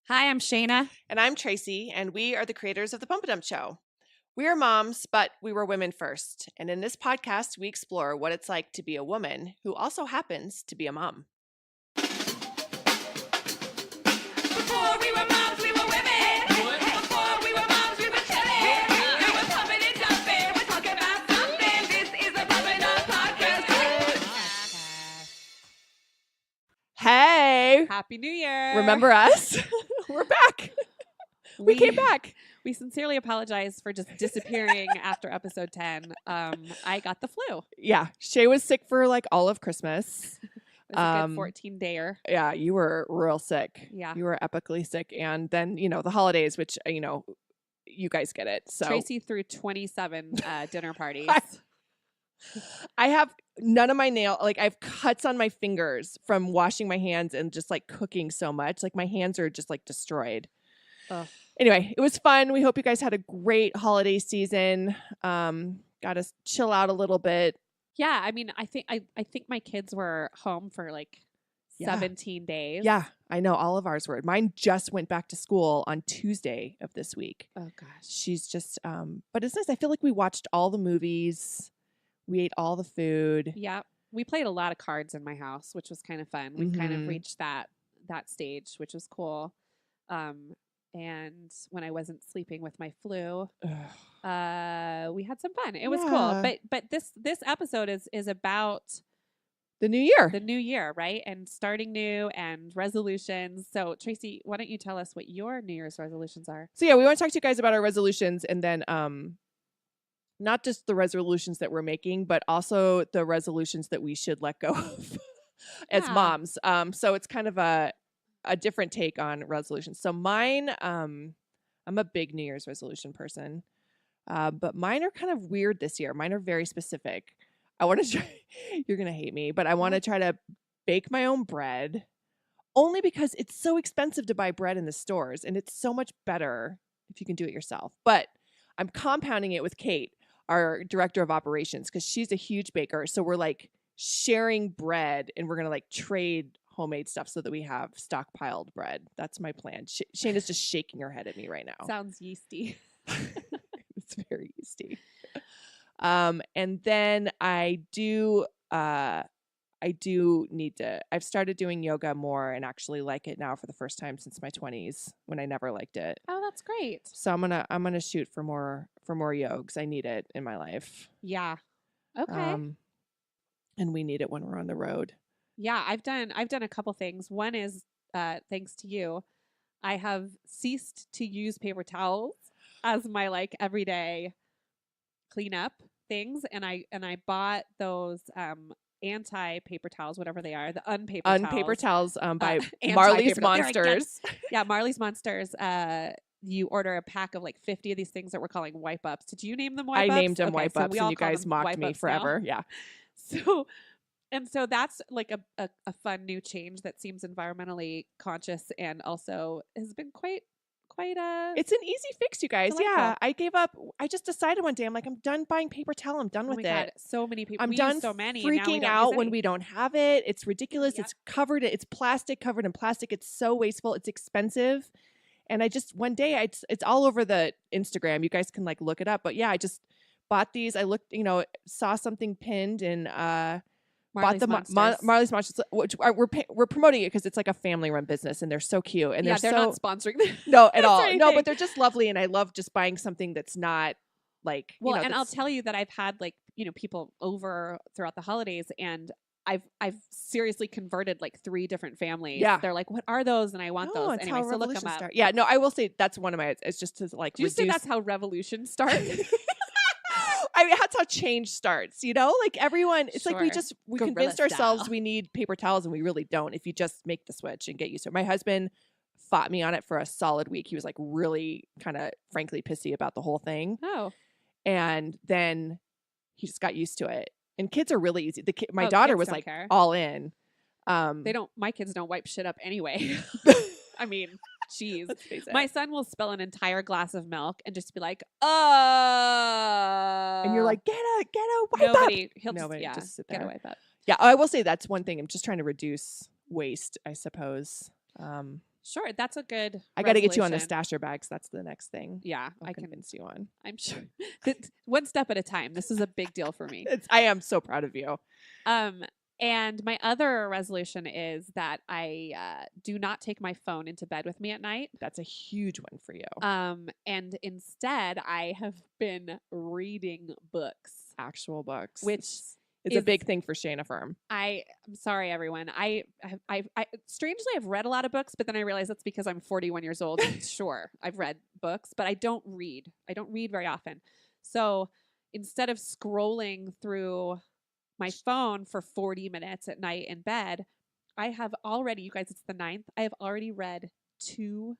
Hi, I'm Shayna. And I'm Tracey, and we are the creators of The Pump a Dump Show. We are moms, but we were women first. And in this podcast, we explore what it's like to be a woman who also happens to be a mom. Before we were moms, we were women. Before we were moms, we were chilling. We were pumping and dumping. We're talking about something. This is a Pump a Dump podcast. Hey! Happy New Year. Remember us? We're back. We came back. We sincerely apologize for just disappearing after episode 10. I got the flu. Yeah, Shay was sick for like all of Christmas. It was a good 14-dayer. Yeah, you were real sick. Yeah. You were epically sick. And then, the holidays, which, you guys get it. So Tracey threw 27 dinner parties. I have none of my I have cuts on my fingers from washing my hands and just like cooking so much. Like my hands are just like destroyed. Ugh. Anyway, it was fun. We hope you guys had a great holiday season. Got to chill out a little bit. Yeah, I mean, I think my kids were home for like Yeah. 17 days. Yeah, I know all of ours were. Mine just went back to school on Tuesday of this week. Oh gosh. She's just but it's nice. I feel like we watched all the movies. We ate all the food. Yeah. We played a lot of cards in my house, which was kind of fun. We kind of Mhm. reached that stage, which was cool. And when I wasn't sleeping with my flu, we had some fun. It was cool. Yeah. But this episode is about The new year. the new year, right? And starting new and resolutions. So Tracey, why don't you tell us what your New Year's resolutions are? So yeah, we want to talk to you guys about our resolutions, and then not just the resolutions that we're making, but also the resolutions that we should let go of as Yeah. moms. So it's kind of a different take on resolutions. So mine, I'm a big New Year's resolution person, but mine are kind of weird this year. Mine are very specific. I want to try. You're gonna hate me, but I want to try to bake my own bread, only because it's so expensive to buy bread in the stores, and it's so much better if you can do it yourself. But I'm compounding it with Kate, our director of operations, because she's a huge baker. So we're like sharing bread, and we're gonna like trade homemade stuff so that we have stockpiled bread. That's my plan. Shayna's just shaking her head at me right now. Sounds yeasty. It's very yeasty. And then I do need to, I've started doing yoga more and actually like it now for the first time since my 20s, when I never liked it. Oh, that's great. So I'm gonna shoot for more yogs. I need it in my life. Yeah. Okay. And we need it when we're on the road. Yeah, I've done a couple things. One is thanks to you, I have ceased to use paper towels as my like everyday cleanup things, and I bought those anti paper towels, whatever they are, the Unpaper towels by anti-paper Marley's towel. There I get it. Monsters. Yeah, Marley's Monsters. You order a pack of like 50 of these things that we're calling wipe ups. Did you name them wipe ups? I named them Okay, wipe so ups, we and all you call guys them mocked wipe me ups now. forever. Yeah. So that's like a fun new change that seems environmentally conscious and also has been quite It's an easy fix, you guys. Delightful. Yeah, I gave up. I just decided one day, I'm like, I'm done buying paper towel. I'm done oh with my it. God, so many people. I'm we done use so many. And now we freaking don't out use when any. we don't have it. It's ridiculous. Yep. It's covered. It's plastic, covered in plastic. It's so wasteful. It's expensive. And I just, one day, it's all over the Instagram. You guys can like look it up. But yeah, I just bought these. I looked, saw something pinned and bought the Marley's Monsters, which we're promoting it because it's like a family-run business and they're so cute. And they're so, not sponsoring them. no, at all. anything. No, but they're just lovely. And I love just buying something that's not like, Well, and I'll tell you that I've had like, people over throughout the holidays, and I've seriously converted like 3 different families. Yeah. They're like, what are those? And I want those. That's Anyway, how so look them revolutions up. start. Yeah, no, I will say that's one of my, it's just to like Did you say reduce. that's how revolutions start? I mean, that's how change starts, like everyone, it's like we Sure. Guerrilla convinced ourselves style. we need paper towels and we really don't if you just make the switch and get used to it. My husband fought me on it for a solid week. He was like really kind of frankly pissy about the whole thing. Oh. And then he just got used to it. And kids are really easy. My Oh, daughter kids was don't like care. all in. My kids don't wipe shit up anyway. I mean, jeez. Let's face it. My son will spill an entire glass of milk and just be like, and you're like, get a wipe up. nobody. He'll Nobody, just, just sit get a there. wipe up. Yeah, I will say that's one thing. I'm just trying to reduce waste, I suppose. Sure, that's a good. I got to get you on the resolution. stasher bags. That's the next thing. Yeah, I'll I can. convince you on. I'm sure. One step at a time. This is a big deal for me. I am so proud of you. And my other resolution is that I do not take my phone into bed with me at night. That's a huge one for you. And instead, I have been reading books, Actual books, which it's a big thing for Shayna Firm. I'm sorry, everyone. I strangely I've read a lot of books, but then I realized that's because I'm 41 years old. Sure, I've read books, but I don't read. I don't read very often. So instead of scrolling through my phone for 40 minutes at night in bed, I have already, you guys, it's the 9th. I have already read 2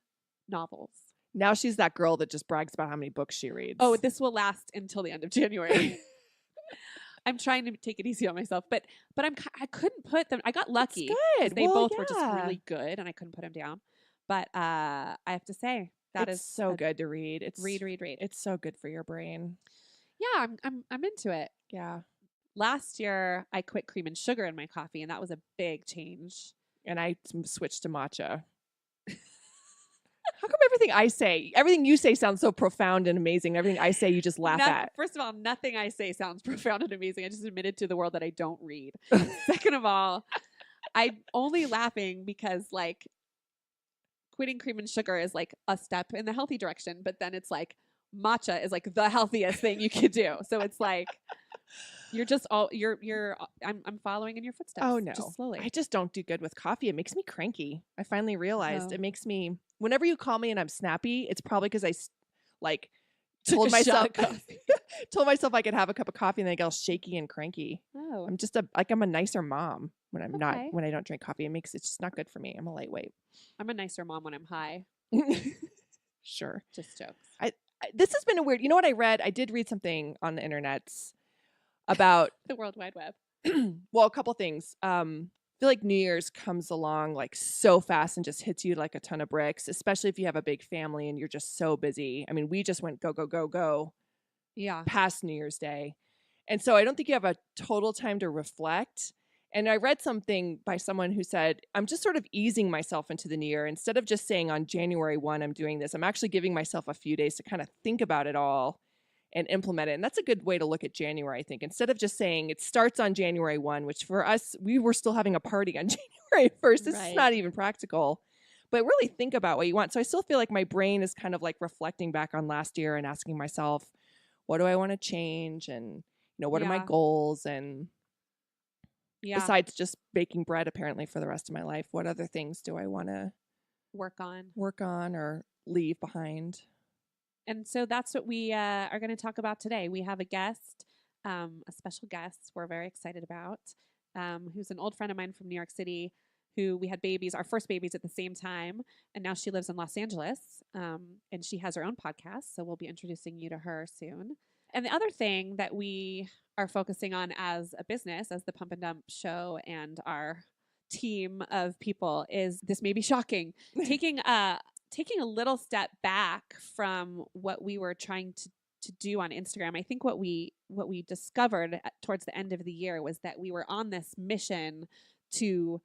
novels. Now she's that girl that just brags about how many books she reads. Oh, this will last until the end of January. I'm trying to take it easy on myself, but I couldn't put them. I got lucky. That's good. They Well, both were just yeah. really good, and I couldn't put them down. But I have to say that it's is so good to read. It's read. It's so good for your brain. Yeah, I'm into it. Yeah. Last year, I quit cream and sugar in my coffee, and that was a big change. And I switched to matcha. How come everything you say sounds so profound and amazing? Everything I say, you just laugh at. First of all, nothing I say sounds profound and amazing. I just admitted to the world that I don't read. Second of all, I'm only laughing because like quitting cream and sugar is like a step in the healthy direction, but then it's like matcha is like the healthiest thing you could do. So it's like you're just I'm following in your footsteps. Oh no, just slowly. I just don't do good with coffee. It makes me cranky. I finally realized Oh. it makes me. Whenever you call me and I'm snappy, it's probably because I Took told a shot myself of coffee. told myself I could have a cup of coffee and then I get all shaky and cranky. Oh, I'm just I'm a nicer mom when I'm not Okay. when I don't drink coffee. It's just not good for me. I'm a lightweight. I'm a nicer mom when I'm high. Sure. Just jokes. This has been a weird. You know what I read? I did read something on the internet about The World Wide Web. well, a couple things. I feel like New Year's comes along like so fast and just hits you like a ton of bricks, especially if you have a big family and you're just so busy. I mean, we just went go Yeah. past New Year's Day. And so I don't think you have a total time to reflect. And I read something by someone who said, I'm just sort of easing myself into the new year. Instead of just saying on January 1, I'm doing this, I'm actually giving myself a few days to kind of think about it all and implement it. And that's a good way to look at January, I think. Instead of just saying it starts on January 1, which for us, we were still having a party on January 1st. This Right. is not even practical. But really think about what you want. So I still feel like my brain is kind of like reflecting back on last year and asking myself, what do I want to change? And, what are my Yeah. goals? And Yeah. besides just baking bread, apparently, for the rest of my life, what other things do I want to Work on. work on or leave behind? And so that's what we are going to talk about today. We have a guest, a special guest we're very excited about, who's an old friend of mine from New York City, who we had our first babies at the same time. And now she lives in Los Angeles, and she has her own podcast. So we'll be introducing you to her soon. And the other thing that we are focusing on as a business, as the Pump and Dump show and our team of people, is this may be shocking, taking a little step back from what we were trying to do on Instagram. I think what we discovered towards the end of the year was that we were on this mission to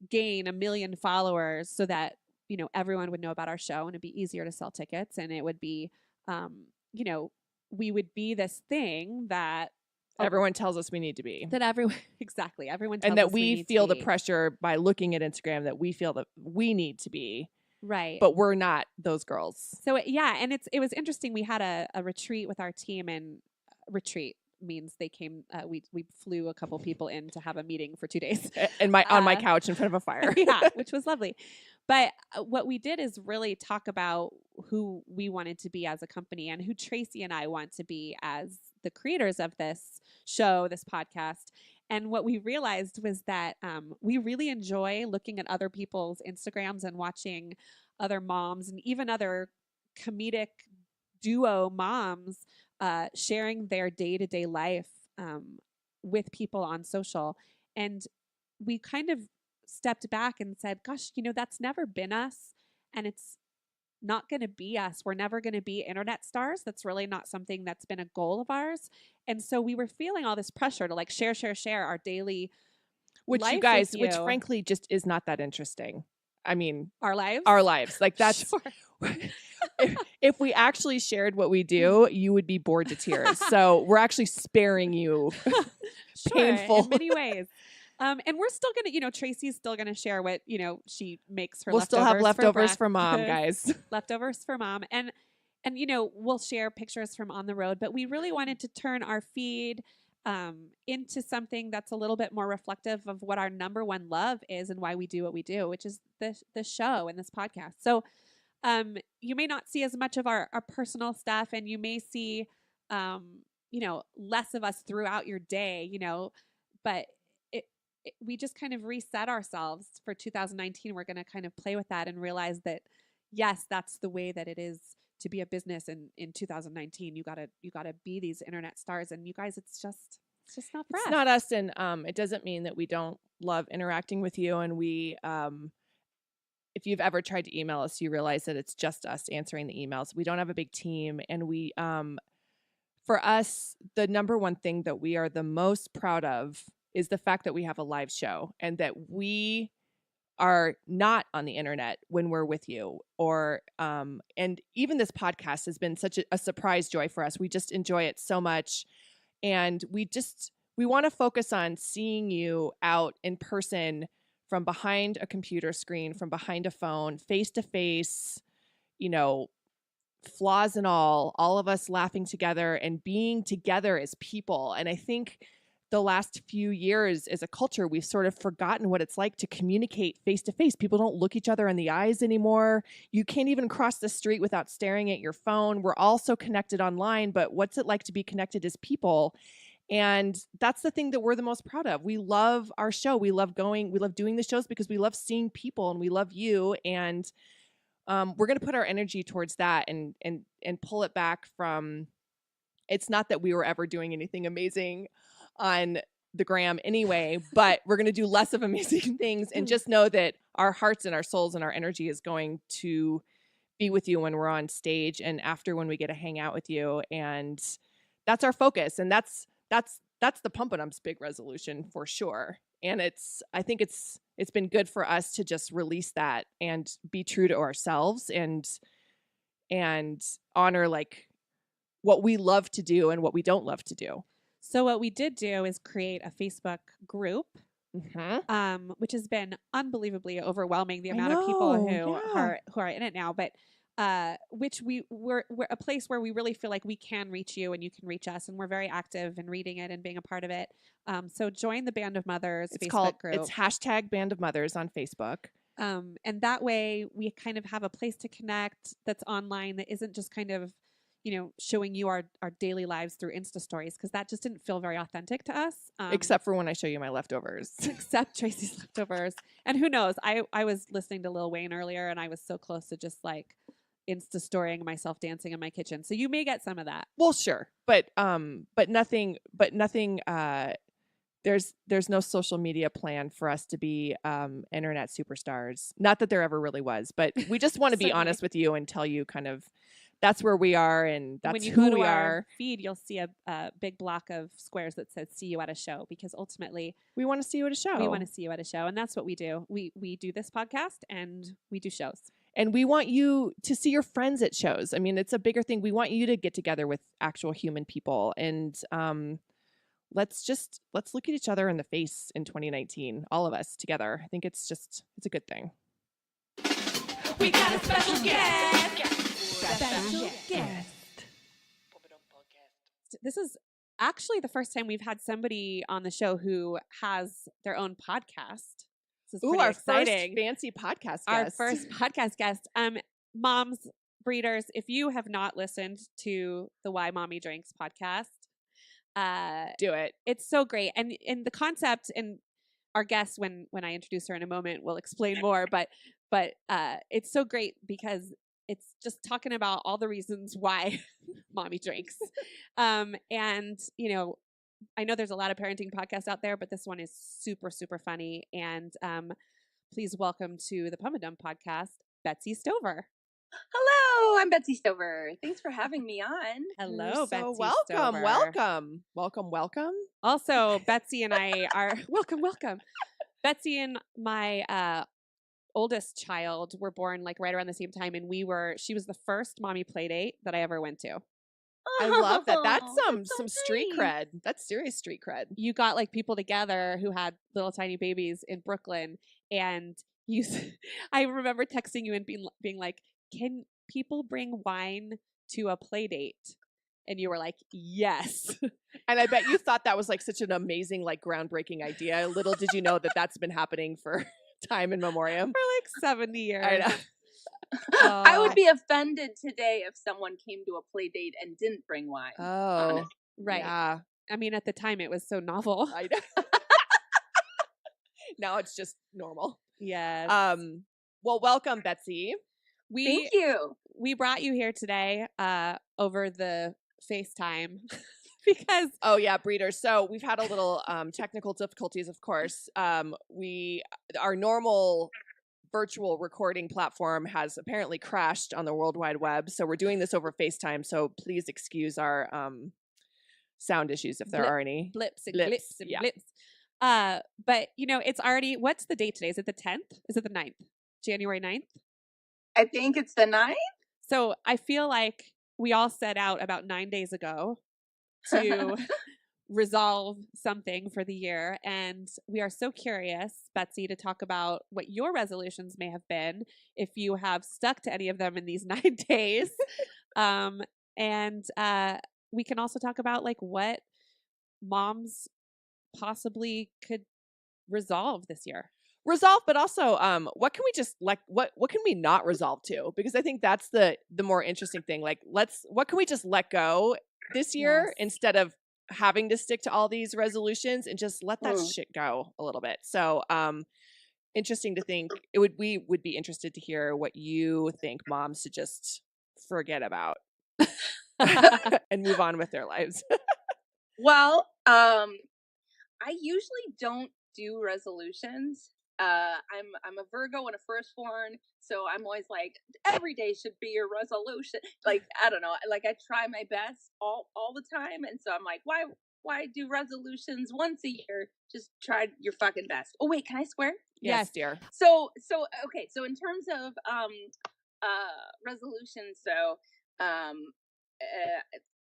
gain 1 million followers so that, everyone would know about our show and it'd be easier to sell tickets. And it would be, we would be this thing that Everyone tells us we need to be. exactly. Everyone tells And that us we need to feel the be. pressure by looking at Instagram that we feel that we need to be. Right. But we're not those girls. So and it was interesting. We had a retreat with our team, and retreat means they came. We flew a couple people in to have a meeting for 2 days, And on my couch in front of a fire. yeah, which was lovely. But what we did is really talk about who we wanted to be as a company and who Tracey and I want to be as the creators of this show, this podcast. And what we realized was that we really enjoy looking at other people's Instagrams and watching other moms and even other comedic duo moms sharing their day-to-day life with people on social. And we kind of stepped back and said, gosh, that's never been us. And it's not going to be us. We're never going to be internet stars. That's really not something that's been a goal of ours. And so we were feeling all this pressure to share our daily Which life you guys, with which you. frankly just is not that interesting. I mean, Our lives. our lives. Like that's Sure. if we actually shared what we do, you would be bored to tears. So we're actually sparing you Sure, painful. in many ways. And we're still gonna, Tracy's still gonna share what she makes her. We'll still have leftovers for for mom, breakfast. guys. Leftovers for mom, and we'll share pictures from on the road. But we really wanted to turn our feed into something that's a little bit more reflective of what our number one love is and why we do what we do, which is the show and this podcast. So you may not see as much of our personal stuff, and you may see less of us throughout your day, but we just kind of reset ourselves for 2019. We're going to kind of play with that and realize that, yes, that's the way that it is to be a business in 2019. You gotta be these internet stars, and you guys, it's just not fresh. It's not us, and it doesn't mean that we don't love interacting with you. And we, if you've ever tried to email us, you realize that it's just us answering the emails. We don't have a big team, and we, for us, the number one thing that we are the most proud of is the fact that we have a live show and that we are not on the internet when we're with you, or and even this podcast has been such a surprise joy for us. We just enjoy it so much, and we want to focus on seeing you out in person, from behind a computer screen, from behind a phone, face to face, flaws and all of us laughing together and being together as people. And I think the last few years as a culture, we've sort of forgotten what it's like to communicate face to face. People don't look each other in the eyes anymore. You can't even cross the street without staring at your phone. We're all so connected online, but what's it like to be connected as people? And that's the thing that we're the most proud of. We love our show. We love doing the shows because we love seeing people, and we love you. And we're going to put our energy towards that and pull it back from, it's not that we were ever doing anything amazing on the gram anyway, but we're going to do less of amazing things, and just know that our hearts and our souls and our energy is going to be with you when we're on stage and after, when we get to hang out with you. And that's our focus. And that's the Pump It Up's big resolution for sure. And I think it's been good for us to just release that and be true to ourselves and honor like what we love to do and what we don't love to do. So what we did do is create a Facebook group, which has been unbelievably overwhelming. The amount of people who are in it now, but which we're a place where we really feel like we can reach you and you can reach us, and we're very active in reading it and being a part of it. So join the Band of Mothers Facebook group. It's hashtag Band of Mothers on Facebook. And that way we kind of have a place to connect that's online, that isn't just kind of showing you our daily lives through Insta stories, because that just didn't feel very authentic to us. Except for when I show you my leftovers. Except Tracy's leftovers. And who knows? I was listening to Lil Wayne earlier, and I was so close to just like Insta storying myself dancing in my kitchen. So you may get some of that. Well, sure. But nothing, there's no social media plan for us to be internet superstars. Not that there ever really was, but we just want to be honest with you and tell you kind of that's where we are, and that's when you who go to we our are. Feed, you'll see a big block of squares that says "See you at a show," because ultimately we want to see you at a show. We want to see you at a show, and that's what we do. We do this podcast and we do shows. And we want you to see your friends at shows. I mean, it's a bigger thing. We want you to get together with actual human people, and let's look at each other in the face in 2019, all of us together. I think it's a good thing. We got a special guest. This is actually the first time we've had somebody on the show who has their own podcast. This is pretty exciting. First fancy podcast guest. Our first podcast guest. Moms, breeders, if you have not listened to the Why Mommy Drinks podcast, do it. It's so great. And the concept, and our guest, when I introduce her in a moment, will explain more, but it's so great because it's just talking about all the reasons why mommy drinks. And, I know there's a lot of parenting podcasts out there, but this one is super, super funny. And please welcome to the Pump It Up podcast, Betsy Stover. Hello, I'm Betsy Stover. Thanks for having me on. Hello, Betsy welcome, Stover. welcome. Also, Betsy and I are welcome. Betsy and my oldest child were born like right around the same time, and she was the first mommy play date that I ever went to. I love that. That's Oh, some so street nice. cred. That's serious street cred. You got like people together who had little tiny babies in Brooklyn, and I remember texting you and being like, "Can people bring wine to a play date?" And you were like, "Yes." And I bet you thought that was like such an amazing, like groundbreaking idea. Little did you know that that's been happening for time in memoriam. For like 70 years. I know. I would Oh, be offended today if someone came to a play date and didn't bring wine. Oh, honest. right. yeah. I mean, at the time it was so novel. I know. Now it's just normal. Yes. Well, welcome, Betsy. Thank you. We brought you here today over the FaceTime because Oh yeah, breeders. So we've had a little technical difficulties, of course. Our normal virtual recording platform has apparently crashed on the World Wide Web. So we're doing this over FaceTime. So please excuse our sound issues if there are any. blips and Blips, blips and yeah. blips. But it's already, what's the date today? Is it the 10th? Is it the 9th? January 9th? I think it's the 9th. So I feel like we all set out about 9 days ago to resolve something for the year. And we are so curious, Betsy, to talk about what your resolutions may have been, if you have stuck to any of them in these 9 days. And we can also talk about like what moms possibly could resolve this year. Resolve, but also what can we just like what can we not resolve to? Because I think that's the more interesting thing. Like what can we just let go this year Yes. instead of having to stick to all these resolutions and just let that shit go a little bit. So interesting to think. We would be interested to hear what you think moms should just forget about and move on with their lives. Well, I usually don't do resolutions. I'm a Virgo and a firstborn, so I'm always like, every day should be your resolution. Like, I don't know, like I try my best all the time, and so I'm like, why do resolutions once a year? Just try your fucking best. Oh wait, can I swear? Yes, dear. So okay, so in terms of resolutions, so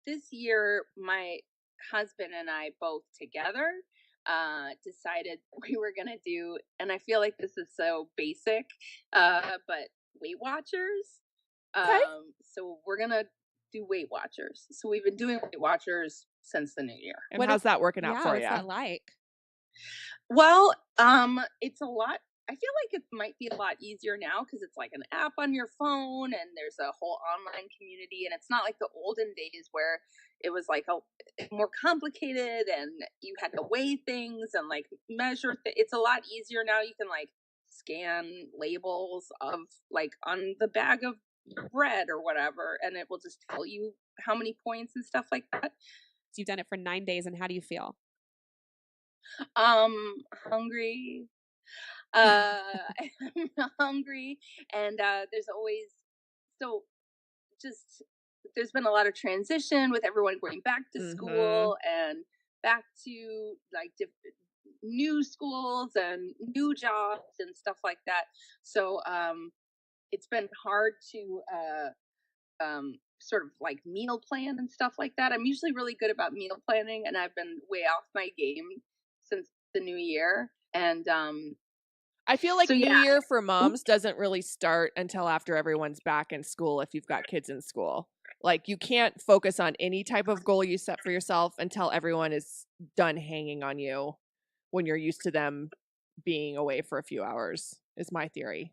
this year my husband and I both together decided we were gonna do, and I feel like this is so basic, but Weight Watchers. Okay. So we're gonna do Weight Watchers. So we've been doing Weight Watchers since the new year. And What how's is- that working out for what's you? that like? Well, it's a lot. I feel like it might be a lot easier now because it's like an app on your phone and there's a whole online community, and it's not like the olden days where it was like more complicated and you had to weigh things and like measure. It's a lot easier now. You can like scan labels of like on the bag of bread or whatever, and it will just tell you how many points and stuff like that. So you've done it for 9 days, and how do you feel? Hungry. I'm hungry, and there's always there's been a lot of transition with everyone going back to school and back to like new schools and new jobs and stuff like that. So it's been hard to sort of like meal plan and stuff like that. I'm usually really good about meal planning, and I've been way off my game since the new year. And I feel like So, New yeah. Year for moms doesn't really start until after everyone's back in school if you've got kids in school. Like you can't focus on any type of goal you set for yourself until everyone is done hanging on you when you're used to them being away for a few hours, is my theory.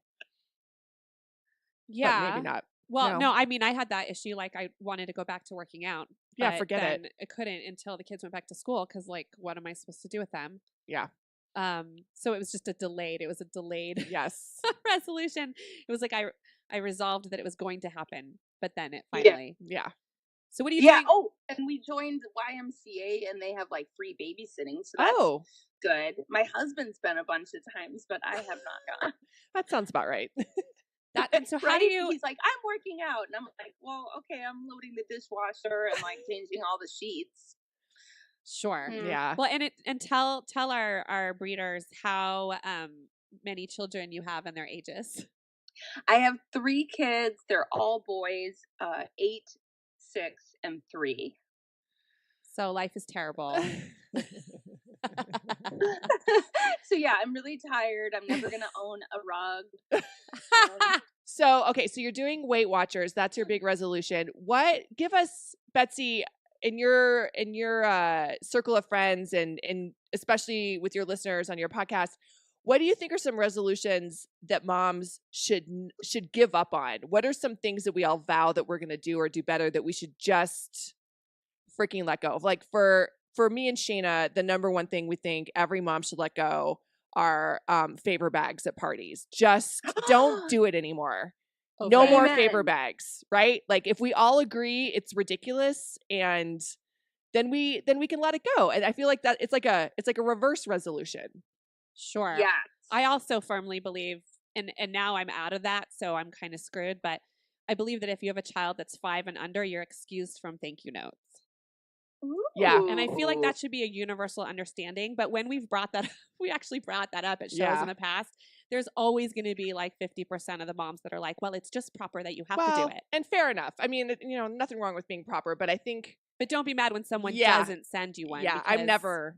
Yeah. But maybe not. Well, no, I mean, I had that issue. Like, I wanted to go back to working out. Yeah, but forget it. then I couldn't until the kids went back to school because, like, what am I supposed to do with them? Yeah. So it was just it was a delayed Yes. resolution. It was like I resolved that it was going to happen, but then it Yeah. finally. Yeah. So what do you yeah. think? Oh, and we joined YMCA, and they have like free babysitting, so that's good. My husband's been a bunch of times, but I have not gone. That sounds about right. And so how do you? He's like, I'm working out, and I'm like, well, okay, I'm loading the dishwasher and like changing all the sheets. Sure. Mm. Yeah. Well, and tell our breeders how many children you have and their ages. I have 3 kids. They're all boys, 8, 6, and 3. So life is terrible. So yeah, I'm really tired. I'm never gonna own a rug. So, okay, so you're doing Weight Watchers. That's your big resolution. Give us, Betsy, in your circle of friends and especially with your listeners on your podcast, what do you think are some resolutions that moms should give up on? What are some things that we all vow that we're going to do or do better that we should just freaking let go of? Like for me and Shayna, the number one thing we think every mom should let go are favor bags at parties. Just don't do it anymore. No Okay. more Amen. favor bags, right? Like if we all agree it's ridiculous, and then we can let it go. And I feel like that it's like a reverse resolution. Sure. Yeah. I also firmly believe, and now I'm out of that, so I'm kind of screwed, but I believe that if you have a child that's 5 and under, you're excused from thank you notes. Yeah. And I feel like that should be a universal understanding. But when we've brought that, we actually brought that up at shows in the past, there's always going to be like 50% of the moms that are like, well, it's just proper that you have to do it. And fair enough. I mean, nothing wrong with being proper, but I think. But don't be mad when someone doesn't send you one. Yeah, I'm because never.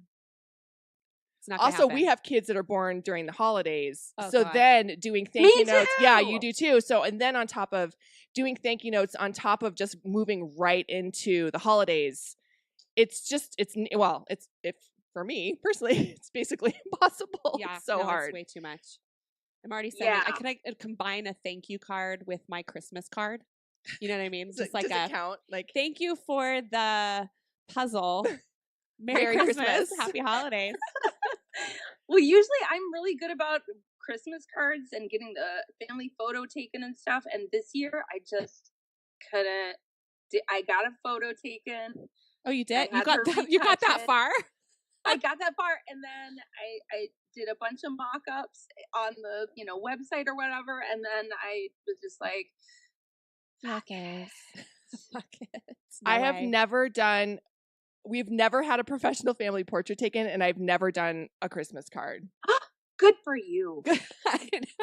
It's not gonna Also, we happen. have kids that are born during the holidays. Oh, so gosh. then doing thank you notes. too! Yeah, you do too. So, and then on top of doing thank you notes, on top of just moving right into the holidays, for me personally, it's basically impossible. Yeah, It's so hard. It's way too much. I'm already sending. Yeah. Can I combine a thank you card with my Christmas card? You know what I mean? Does it count? Like, thank you for the puzzle. Merry Christmas. Happy holidays. Well, usually I'm really good about Christmas cards and getting the family photo taken and stuff. And this year I just couldn't. I got a photo taken. Oh, you did? I You had her got that retouch it. far? I got that far, and then I did a bunch of mock-ups on the website or whatever, and then I was just like, Fuck it. Fuck it. I have never done. We've never had a professional family portrait taken, and I've never done a Christmas card. good for you.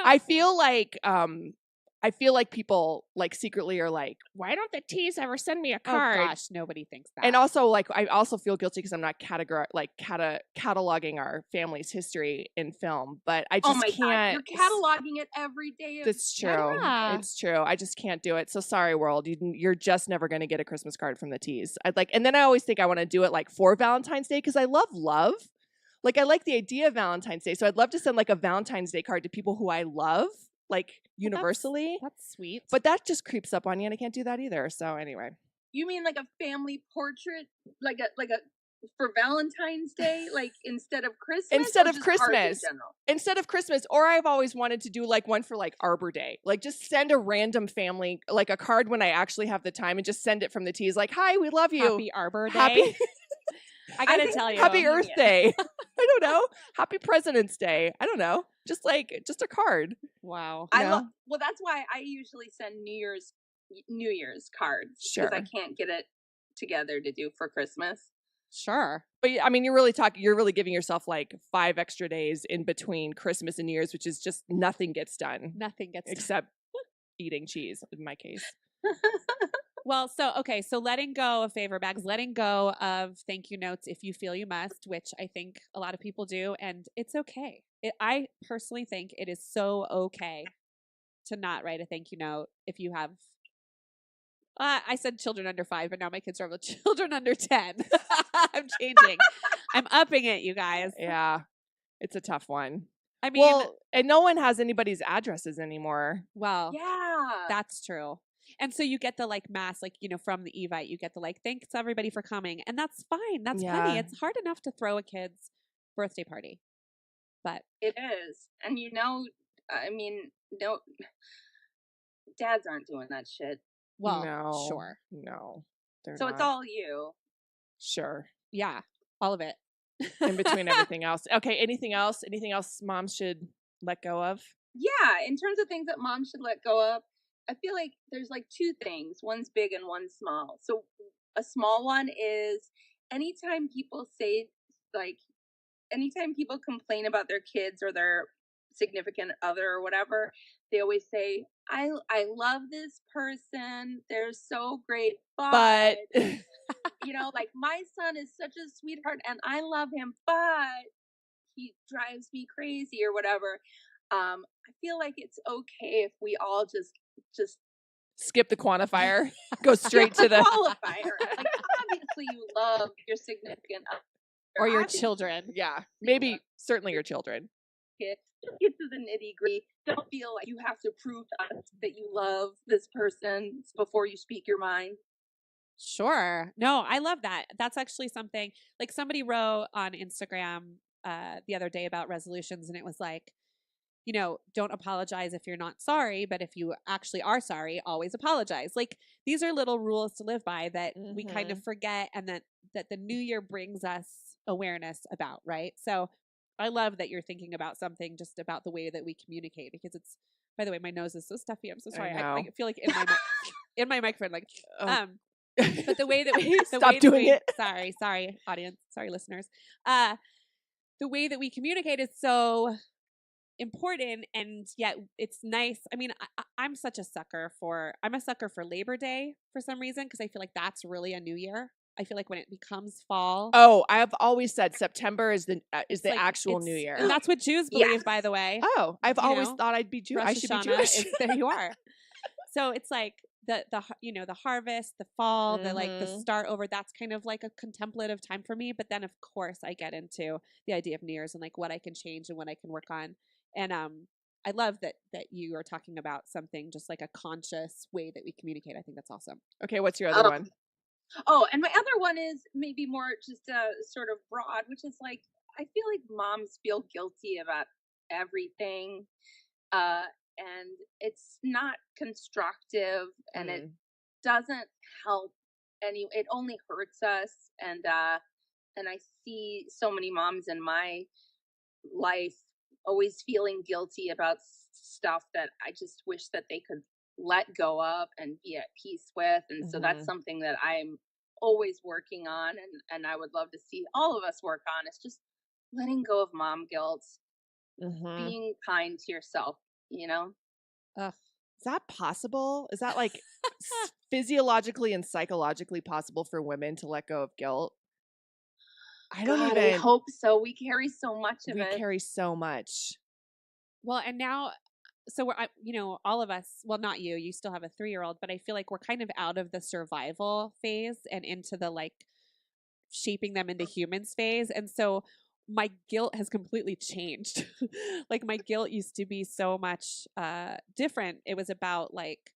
I feel like people like secretly are like, why don't the T's ever send me a card? Oh gosh, nobody thinks that. And also, like, I also feel guilty because I'm not cataloging our family's history in film, but I just can't. God, you're cataloging it every day. That's true. Yeah. It's true. I just can't do it. So sorry, world. You're just never going to get a Christmas card from the T's. And then I always think I want to do it like for Valentine's Day because I love love. Like, I like the idea of Valentine's Day. So I'd love to send like a Valentine's Day card to people who I love, like universally. That's sweet. But that just creeps up on you, and I can't do that either. So anyway. You mean like a family portrait, like a for Valentine's Day, like instead of Christmas? Instead or of just cards in Christmas. general? Instead of Christmas, or I've always wanted to do like one for like Arbor Day. Like just send a random family like a card when I actually have the time and just send it from the T's like, hi, we love you. Happy Arbor Day. Happy I gotta think tell you. Happy Earth Yeah. Day. I don't know. Happy President's Day. I don't know. Just a card. Wow. No. Well, that's why I usually send New Year's cards Sure. because I can't get it together to do for Christmas. Sure. But I mean, you're really giving yourself like 5 extra days in between Christmas and New Year's, which is just nothing gets done Nothing gets done. except eating cheese in my case. Well, so letting go of favor bags, letting go of thank you notes if you feel you must, which I think a lot of people do, and it's okay. I personally think it is so okay to not write a thank you note if you have. I said children under 5, but now my kids are children under 10. I'm changing. I'm upping it, you guys. Yeah, it's a tough one. I mean, Well, and no one has anybody's addresses anymore. well, Yeah. that's true. And so you get the like mass, like, from the Evite, you get the like, thanks everybody for coming. And that's fine. That's plenty. Yeah. It's hard enough to throw a kid's birthday party. But It is. And I mean, no, dads aren't doing that shit. well, No, sure. No, they're So not. it's all you. Sure. Yeah. All of it. In between everything else. Okay, anything else? Anything else moms should let go of? Yeah. In terms of things that moms should let go of, I feel like there's like 2 things. One's big and one's small. So a small one is anytime people complain about their kids or their significant other or whatever, they always say, I love this person. They're so great, But you know, like my son is such a sweetheart and I love him, but he drives me crazy or whatever. I feel like it's okay if we all just skip the quantifier, go straight to the qualifier. Like obviously you love your significant other Or your obviously children. yeah, maybe certainly your children. just get to the nitty gritty. Don't feel like you have to prove to us that you love this person before you speak your mind. Sure. No, I love that. That's actually something like somebody wrote on Instagram the other day about resolutions, and it was like, you know, don't apologize if you're not sorry, but if you actually are sorry, always apologize. Like these are little rules to live by that we kind of forget, and that the new year brings us awareness about, right? So I love that you're thinking about something just about the way that we communicate, because it's, by the way, my nose is so stuffy. I'm so sorry. I feel like in my microphone, like, Oh. but the way that we Stop doing it. Sorry, audience. Sorry, listeners. The way that we communicate is so important, and yet it's nice. I mean, I'm such a sucker for Labor Day for some reason, because I feel like that's really a new year. I feel like when it becomes fall. Oh, I have always said September is the like, actual New Year. And that's what Jews believe, by the way. Oh, I've always know, thought I'd be Jewish. I Rosh should be Hashanah Jewish. there you are. So it's like the the harvest, the fall, the like the start over. That's kind of like a contemplative time for me. But then of course I get into the idea of New Year's and like what I can change and what I can work on. And I love that you are talking about something just like a conscious way that we communicate. I think that's awesome. Okay, what's your other one? Oh, and my other one is maybe more just sort of broad, which is like, I feel like moms feel guilty about everything. And it's not constructive, and it doesn't help it only hurts us. And I see so many moms in my life always feeling guilty about stuff that I just wish that they could let go of and be at peace with. And so that's something that I'm always working on, and I would love to see all of us work on. It's just letting go of mom guilt, being kind to yourself, you know? Is that possible? Is that like physiologically and psychologically possible for women to let go of guilt? I don't even I hope so. We carry so much of it. We carry so much. Well, and now, so we're, all of us, well, not you, you still have a 3-year-old, but I feel like we're kind of out of the survival phase and into the like shaping them into humans phase. And so my guilt has completely changed. Like my guilt used to be so much different. It was about like,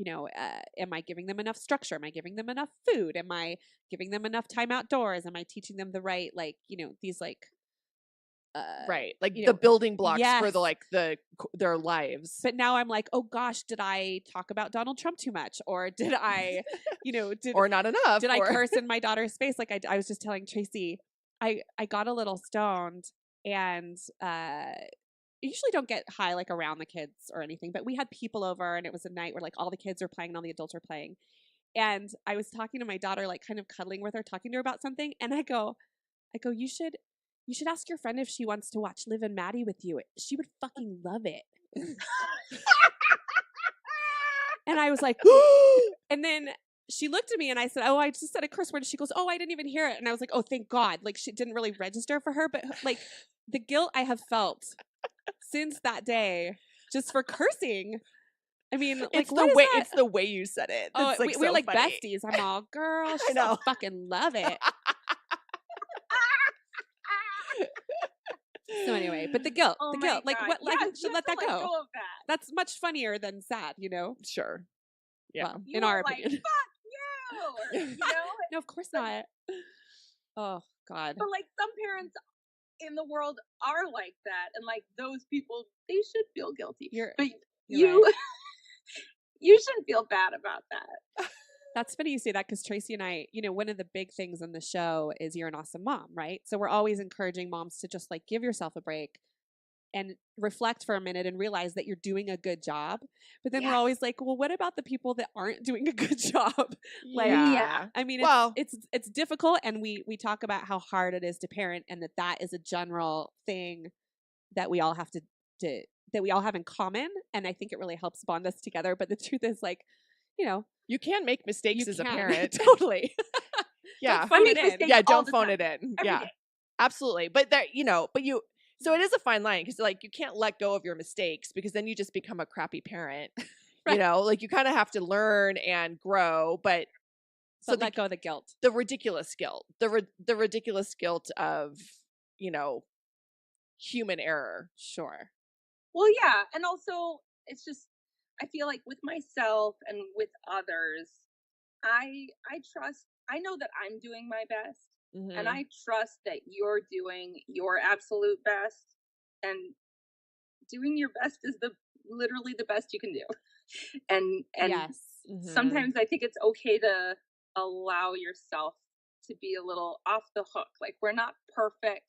am I giving them enough structure? Am I giving them enough food? Am I giving them enough time outdoors? Am I teaching them the right, like, these like, right. Like the building blocks for their lives. But now I'm like, oh gosh, did I talk about Donald Trump too much? Or did I, or not enough? Did I curse in my daughter's face? Like I was just telling Tracey, I got a little stoned, and I usually don't get high like around the kids or anything, but we had people over, and it was a night where like all the kids are playing and all the adults are playing. And I was talking to my daughter, like kind of cuddling with her, talking to her about something. And I go, you should ask your friend if she wants to watch Liv and Maddie with you. She would fucking love it. And I was like, and then she looked at me and I said, oh, I just said a curse word. And she goes, oh, I didn't even hear it. And I was like, oh, thank God. Like she didn't really register for her. But like the guilt I have felt since that day just for cursing. I mean, like, it's the way you said it. Oh, it's like we're so like funny. besties. I'm all, girl, I know. Fucking love it. So anyway, but the guilt, like God. what, like yeah, you should let that go go. of that. That's much funnier than sad, Sure. Yeah. Well, You in were our like, opinion. fuck you. No, of course not. Oh God. But like some parents in the world are like that, and like those people, they should feel guilty. But you right. you shouldn't feel bad about that. That's funny you say that, because Tracey and I, one of the big things on the show is you're an awesome mom, right? So we're always encouraging moms to just like give yourself a break and reflect for a minute and realize that you're doing a good job. But then we're always like, well, what about the people that aren't doing a good job? Like, I mean, it's difficult. And we talk about how hard it is to parent, and that is a general thing that we all have to that we all have in common, and I think it really helps bond us together. But the truth is, like, you know, You can make mistakes you as a can. parent. Totally. Yeah. Don't phone make it in. mistakes Yeah, all don't the phone time. it in. Every Yeah. day. Absolutely. But there, so it is a fine line because like you can't let go of your mistakes because then you just become a crappy parent. Right. Like you kind of have to learn and grow, but But let go of the guilt. the ridiculous guilt, the ridiculous guilt of, human error. Sure. Well, yeah, and also it's just I feel like with myself and with others, I trust. I know that I'm doing my best, and I trust that you're doing your absolute best, and doing your best is literally the best you can do. And Yes. sometimes I think it's okay to allow yourself to be a little off the hook. Like, we're not perfect.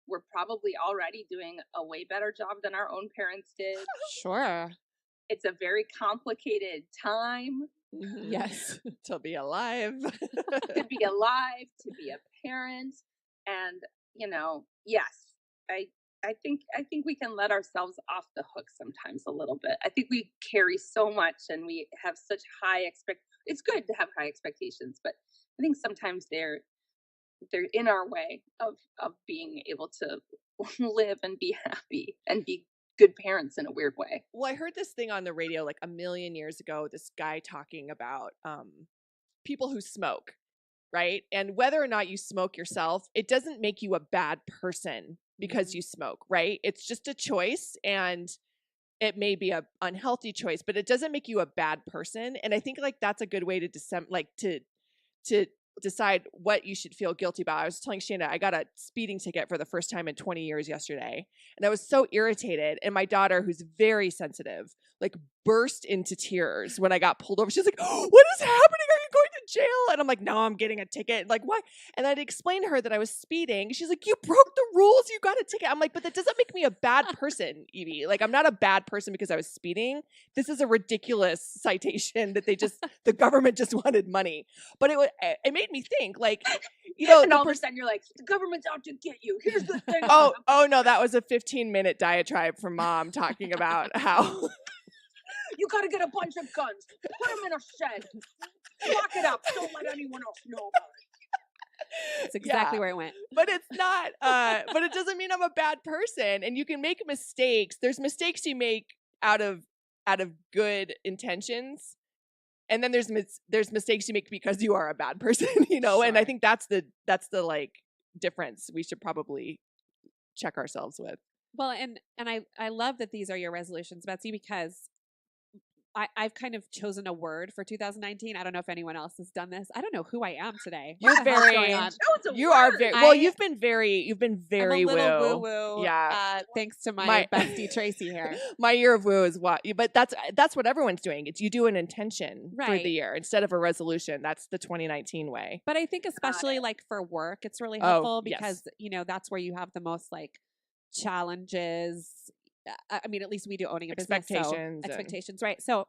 We're probably already doing a way better job than our own parents did. Sure. It's a very complicated time Yes. To be alive. to be alive, to be a parent, and yes, I think we can let ourselves off the hook sometimes a little bit. I think we carry so much, and we have such high It's good to have high expectations, but I think sometimes they're in our way of being able to live and be happy and be good parents in a weird way. Well, I heard this thing on the radio like a million years ago, this guy talking about people who smoke, right? And whether or not you smoke yourself, it doesn't make you a bad person because you smoke, right? It's just a choice, and it may be a unhealthy choice, but it doesn't make you a bad person. And I think like that's a good way to to decide what you should feel guilty about. I was telling Shayna, I got a speeding ticket for the first time in 20 years yesterday. And I was so irritated. And my daughter, who's very sensitive, like burst into tears when I got pulled over. She's like, oh, what is happening? Are you going to jail? And I'm like, no, I'm getting a ticket. Like, why? And I'd explain to her that I was speeding. She's like, you broke the rules. You got a ticket. I'm like, but that doesn't make me a bad person, Evie. Like, I'm not a bad person because I was speeding. This is a ridiculous citation that the government just wanted money. But it made me think, like, and all of a sudden you're like, the government's out to get you. Here's the thing. Oh no, that was a 15-minute diatribe from Mom talking about how you got to get a bunch of guns, put them in a shed, lock it up, don't let anyone else know about it. That's exactly where it went. But it's not. But it doesn't mean I'm a bad person. And you can make mistakes. There's mistakes you make out of good intentions. And then there's mistakes you make because you are a bad person, Sure. And I think that's the like difference we should probably check ourselves with. Well, and I love that these are your resolutions, Betsy, because I've kind of chosen a word for 2019. I don't know if anyone else has done this. I don't know who I am today. You're What the hell's very- going on? You are very well. You've been very I'm a little woo. woo. Yeah. Thanks to my bestie Tracey here. My year of woo is what, but that's what everyone's doing. It's you do an intention for Right. the year instead of a resolution. That's the 2019 way. But I think especially like for work, it's really Oh, helpful yes. because that's where you have the most like challenges. I mean, at least we do owning a business. Expectations, right? So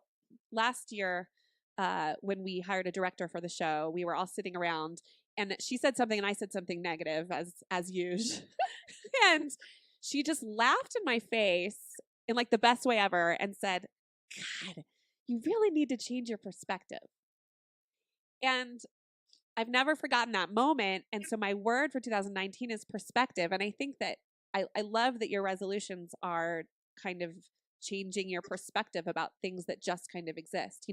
last year, when we hired a director for the show, we were all sitting around, and she said something, and I said something negative as usual, and she just laughed in my face in like the best way ever, and said, "God, you really need to change your perspective." And I've never forgotten that moment. And so my word for 2019 is perspective. And I think that I love that your resolutions are kind of changing your perspective about things that just kind of exist.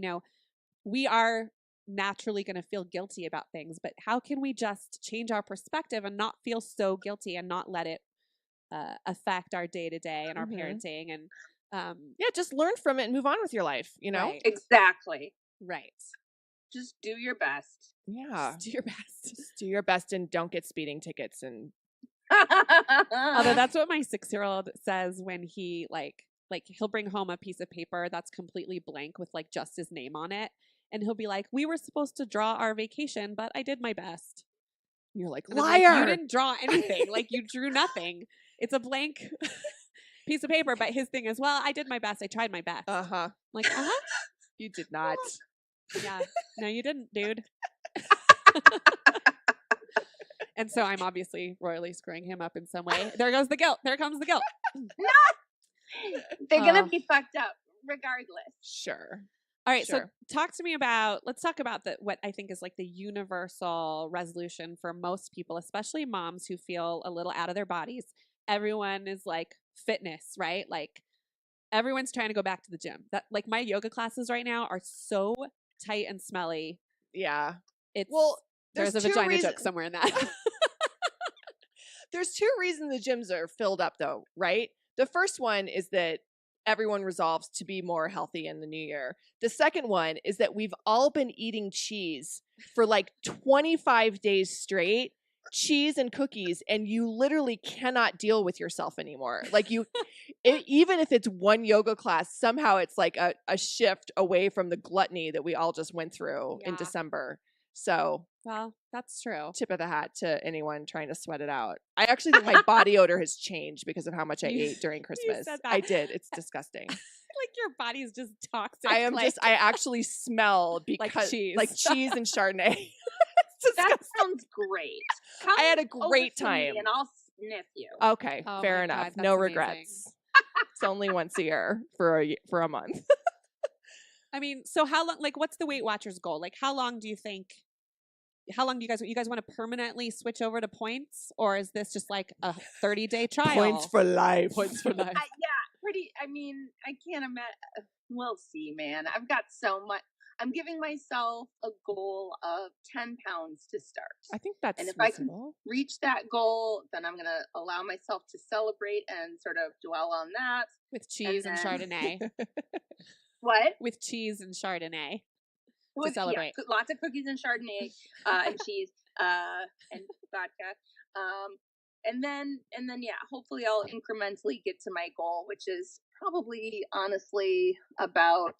We are naturally going to feel guilty about things, but how can we just change our perspective and not feel so guilty and not let it affect our day to day and our parenting and just learn from it and move on with your life. Right. Exactly. Right. Just do your best. Yeah. Just do your best. Just do your best and don't get speeding tickets. And Although that's what my 6-year-old says when he like he'll bring home a piece of paper that's completely blank with like just his name on it. And he'll be like, we were supposed to draw our vacation, but I did my best. you're like, And I'm like, liar. you didn't draw anything. Like you drew nothing. It's a blank piece of paper. But his thing is, well, I did my best. I tried my best. Uh-huh. I'm like, uh-huh. You did not. Yeah. No, you didn't, dude. And so I'm obviously royally screwing him up in some way. There goes the guilt. There comes the guilt. They're gonna be fucked up regardless. Sure. All right, Sure. so let's talk about what I think is like the universal resolution for most people, especially moms who feel a little out of their bodies. Everyone is like fitness, right? Like everyone's trying to go back to the gym. That like my yoga classes right now are so tight and smelly. Yeah. It's Well, there's a two vagina joke somewhere in that. There's two reasons the gyms are filled up, though, right? The first one is that everyone resolves to be more healthy in the new year. The second one is that we've all been eating cheese for like 25 days straight, cheese and cookies, and you literally cannot deal with yourself anymore. Like even if it's one yoga class, somehow it's like a shift away from the gluttony that we all just went through in Yeah. December. So Well, that's true. tip of the hat to anyone trying to sweat it out. I actually think my body odor has changed because of how much I ate during Christmas. said that. I did. It's disgusting. Like your body's just toxic. I am like, I actually smell like because cheese. like cheese and Chardonnay. It's That disgusting. sounds great. Come I had a over great to me time. and I'll sniff you. Okay, Oh fair my enough. God, No that's regrets. It's only once a year for a month. I mean, so how long? Like, what's the Weight Watchers goal? Like, how long do you think? How long do you guys want to permanently switch over to points, or is this just like a 30-day trial? Points for life. Points for life. I mean, I can't imagine. We'll see, man. I've got so much. I'm giving myself a goal of 10 pounds to start. I think that's And if I can reasonable. reach that goal, then I'm going to allow myself to celebrate and sort of dwell on that. With cheese and then- Chardonnay. What? With cheese and Chardonnay. With- celebrate. Yeah, lots of cookies and Chardonnay and cheese and vodka. And then yeah, hopefully I'll incrementally get to my goal, which is probably honestly about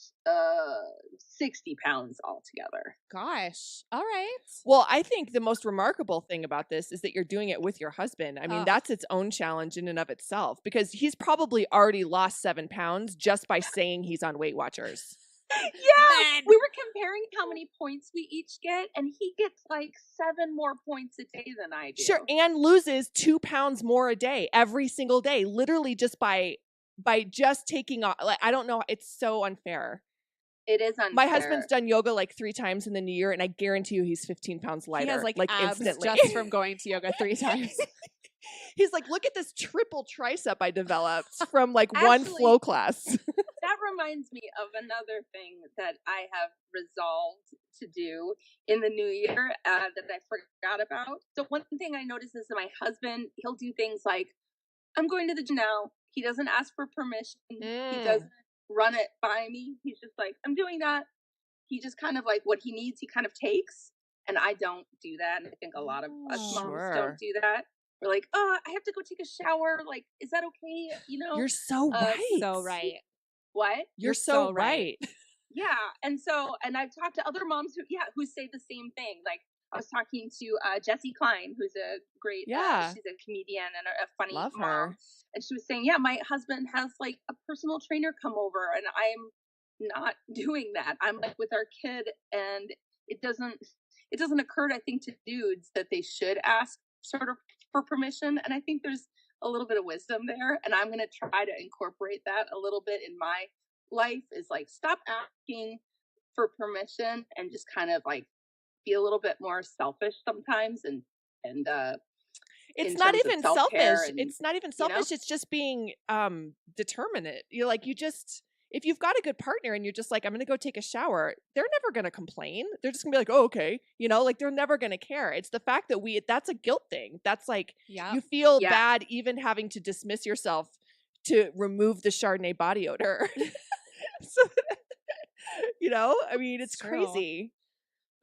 60 pounds altogether. Gosh. All right. Well, I think the most remarkable thing about this is that you're doing it with your husband. I mean, Ugh. that's its own challenge in and of itself because he's probably already lost 7 pounds just by saying he's on Weight Watchers. Yeah, Men. we were comparing how many points we each get, and he gets like 7 more points a day than I do. Sure, and loses 2 pounds more a day every single day, literally just by just taking off. Like, I don't know, it's so unfair. It is unfair. My husband's done yoga like 3 times in the new year, and I guarantee you he's 15 pounds lighter. He has like abs instantly. just from going to yoga 3 times. He's like, look at this triple tricep I developed from like one Actually- flow class. That reminds me of another thing that I have resolved to do in the new year that I forgot about. So one thing I noticed is that my husband, he'll do things like, I'm going to the gym now. He doesn't ask for permission. He doesn't run it by me. He's just like, I'm doing that. He just kind of like what he needs, he kind of takes. And I don't do that. And I think a lot of us moms Sure. don't do that. We're like, I have to go take a shower. Like, is that okay? You know? You're so right. So right. What? You're so so right. Yeah, and I've talked to other moms who say the same thing. Like I was talking to Jessie Klein, who's a great, Yeah. she's a comedian and a funny Love mom, her. and she was saying, yeah, my husband has like a personal trainer come over, and I'm not doing that. I'm like with our kid, and it doesn't occur, I think, to dudes that they should ask sort of for permission, and I think there's a little bit of wisdom there, and I'm going to try to incorporate that a little bit in my life, is like stop asking for permission and just kind of like be a little bit more selfish sometimes and It's in not terms of even self-care selfish. and, It's not even you know? selfish. It's just being determinate. You're like, if you've got a good partner and you're just like, I'm going to go take a shower, they're never going to complain. They're just going to be like, oh, okay. You know, like they're never going to care. It's the fact that that's a guilt thing. That's like, Yeah. you feel Yeah. bad even having to dismiss yourself to remove the Chardonnay body odor. So, you know, I mean, it's True. crazy.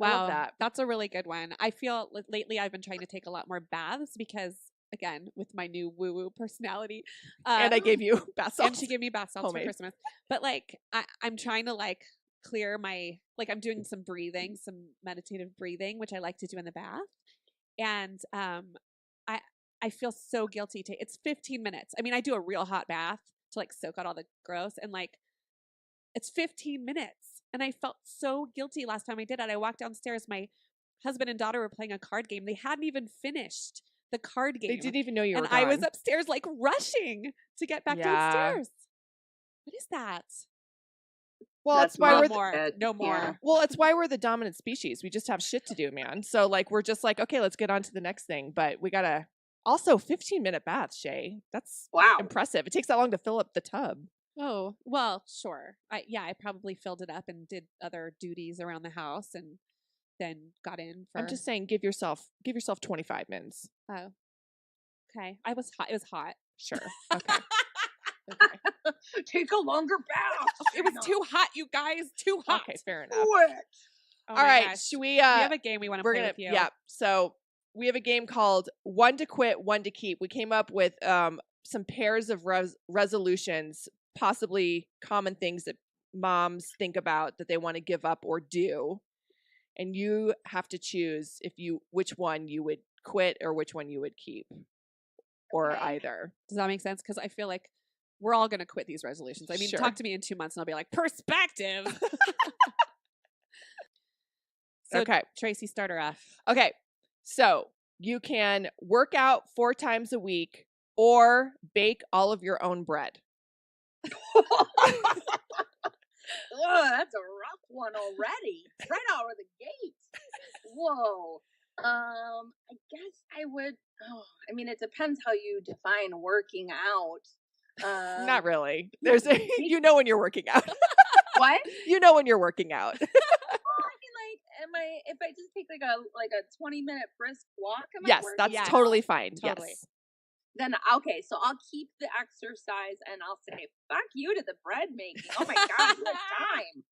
I love Wow, that. that's a really good one. I feel lately I've been trying to take a lot more baths because, again, with my new woo-woo personality, And I gave you bath salts. and she gave me bath salts for Homemade. Christmas. But like, I'm trying to like clear my I'm doing some breathing, some meditative breathing, which I like to do in the bath, and I feel so guilty. It's 15 minutes. I mean, I do a real hot bath to like soak out all the gross, and like it's 15 minutes. And I felt so guilty last time I did it. I walked downstairs. My husband and daughter were playing a card game. They hadn't even finished the card game. They didn't even know you were and I was gone. upstairs like rushing to get back Yeah. downstairs. What is that? Well, That's it's why No we're more. dead. No more. Yeah. well, it's why we're the dominant species. We just have shit to do, man. So like we're just like, okay, let's get on to the next thing. But we gotta also 15-minute baths, Shay. That's Wow. impressive. It takes that long to fill up the tub. Oh, well, sure. I probably filled it up and did other duties around the house and then got in for I'm just saying, give yourself 25 minutes. Oh. Okay. I was hot. It was hot. Sure. Okay. Okay. Take a longer bath. It was too hot, you guys. Too hot. Okay, fair enough. Do it. Oh All my right, gosh. should we We have a game we want to we're play gonna with you. yeah. So we have a game called One to Quit, One to Keep. We came up with some pairs of resolutions, possibly common things that moms think about that they want to give up or do, and you have to choose which one you would quit or which one you would keep, or Okay. either. Does that make sense? Because I feel like we're all going to quit these resolutions. I mean, Sure. talk to me in 2 months and I'll be like, perspective. So, Okay. Tracy, start her off. Okay, so you can work out 4 times a week or bake all of your own bread. Whoa, that's a rough one already. Right out of the gate. Whoa. I guess I would. Oh, I mean, it depends how you define working out. Not really. There's you know when you're working out. What? You know when you're working out. Well, I mean, like, if I just take like a 20-minute brisk walk, am I Yes, working that's Yes. out? totally fine. Totally. Yes. Then okay, so I'll keep the exercise and I'll say fuck you to the bread making. Oh my god, what time?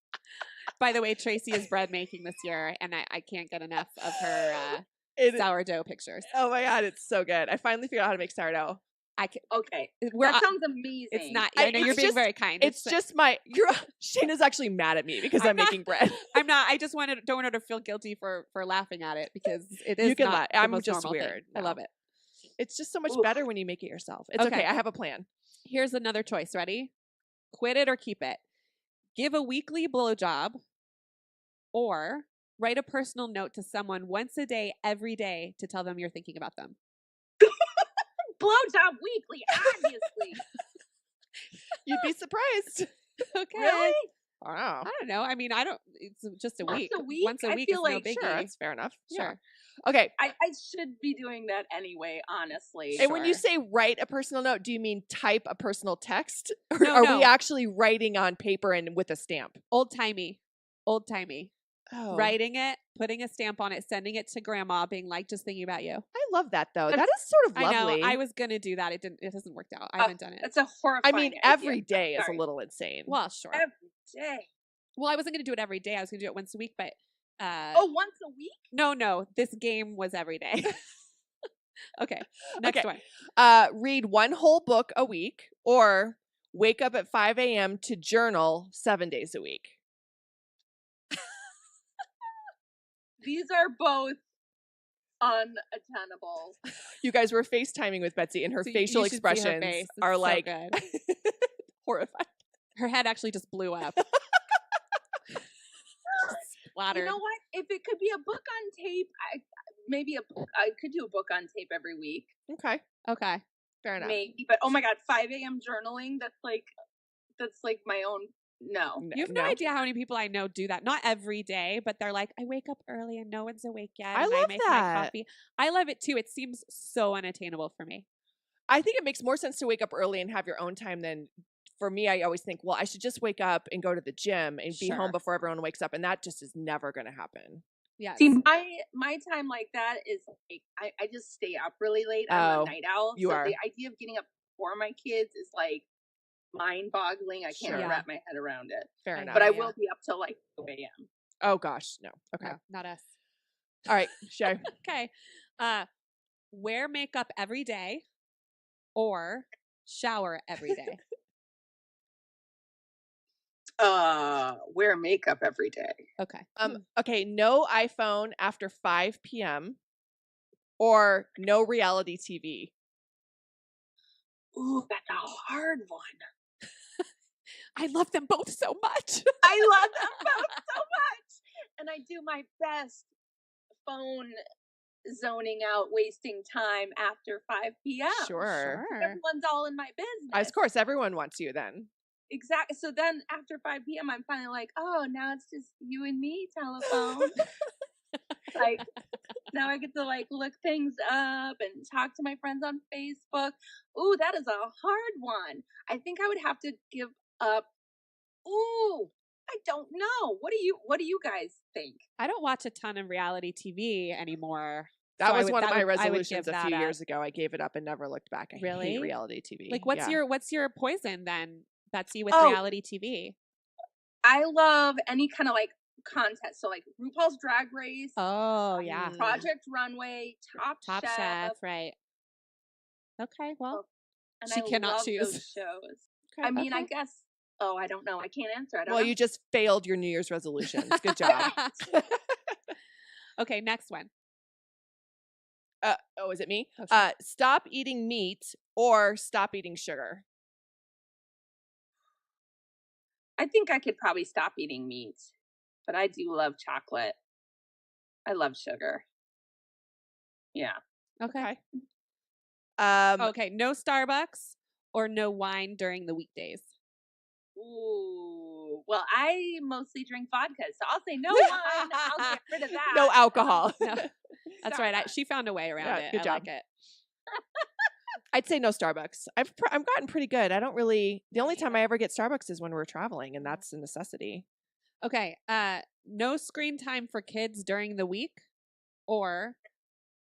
By the way, Tracy is bread making this year, and I can't get enough of her It- sourdough pictures. oh my god, it's so good. I finally figured out how to make sourdough. I can, Okay, we're, that sounds amazing. it's not. I know it's you're being just- very kind. It's just Shayna's actually mad at me because I'm not- making bread. I'm not. I just don't want her to feel guilty for laughing at it because it is. You can not laugh. the I'm most just normal thing. weird. I No. love it. It's just so much Oof. better when you make it yourself. It's okay. Okay. I have a plan. Here's another choice. Ready? Quit it or keep it. Give a weekly blowjob, or write a personal note to someone once a day, every day, to tell them you're thinking about them. Blowjob weekly, obviously. You'd be surprised. Okay. Really? Wow. I don't know. I mean, I don't. It's just a Once week. a week? Once a I week feel is no like, biggie. Sure, that's fair enough. Yeah. Sure. Okay. I should be doing that anyway, honestly. And when you Sure. say write a personal note, do you mean type a personal text? Or No, are no. we actually writing on paper and with a stamp? Old timey. Old timey. Oh. Writing it, putting a stamp on it, sending it to grandma, being like, just thinking about you. I love that though. That That's- is sort of I lovely. know. I was gonna do that. It hasn't worked out. I haven't done it. That's a I horrifying mean, idea. every day is a Sorry. little insane. Well, sure. Every day. Well, I wasn't gonna do it every day. I was gonna do it once a week, but Oh, once a week? no. This game was every day. Okay. Next Okay. one. Read one whole book a week or wake up at 5 a.m. to journal 7 days a week. These are both unattainable. You guys were FaceTiming with Betsy and her So you facial should see her expressions face. It's are so like good. horrified. Her head actually just blew up. Splattered. You know what? If it could be a book on tape, I could do a book on tape every week. Okay. Okay. Fair enough. Maybe. But oh my god, 5 a.m. journaling, that's like my own no. You have no idea how many people I know do that. Not every day, but they're like, I wake up early and no one's awake yet. I and love I make that. my coffee. I love it too. It seems so unattainable for me. I think it makes more sense to wake up early and have your own time than for me. I always think, well, I should just wake up and go to the gym and be Sure. home before everyone wakes up. And that just is never going to happen. Yes. See, my time like that is like I just stay up really late. I'm Oh, a night owl. you so are. the idea of getting up before my kids is like mind boggling. I can't Sure. wrap my head around it. Fair I enough. But I Yeah. will be up till like 2 a.m. Oh gosh, no. Okay. No, not us. All right, Shay. Okay. Wear makeup every day or shower every day. Wear makeup every day. Okay. Okay, no iPhone after 5 p.m. or no reality TV. Ooh, that's a hard one. I love them both so much. I love them both so much. And I do my best phone zoning out, wasting time after 5 p.m. Sure. Everyone's all in my business. Of course, everyone wants you then. exactly. So then after 5 p.m., I'm finally like, oh, now it's just you and me telephone. Like, now I get to like look things up and talk to my friends on Facebook. Ooh, that is a hard one. I think I would have to give up. Ooh, I don't know. What do you guys think? I don't watch a ton of reality TV anymore. That so I was would- one of that my would- I would resolutions give a few that years up. ago. I gave it up and never looked back. I Really? hate reality TV. Like, what's Yeah. your poison then, Betsy, with Oh. reality TV? I love any kind of like contest. So like RuPaul's Drag Race, Oh yeah, Mm. Project Runway, Top Chef, right? Okay, well, and she I cannot love choose. those shows. okay, I mean, I okay. guess. Oh, I don't know. I can't answer. I don't Well, know. you just failed your New Year's resolutions. Good job. Okay, next one. Oh, is it me? Oh, sure. Stop eating meat or stop eating sugar. I think I could probably stop eating meat, but I do love chocolate. I love sugar. Yeah. Okay. Okay. Okay, no Starbucks or no wine during the weekdays. Ooh. Well, I mostly drink vodka, so I'll say no wine. I'll get rid of that. No alcohol. No, that's right. Starbucks. She found a way around Yeah, it. good I job. like it. I'd say no Starbucks. I've gotten pretty good. I don't really. The only time Yeah. I ever get Starbucks is when we're traveling, and that's a necessity. Okay, no screen time for kids during the week, or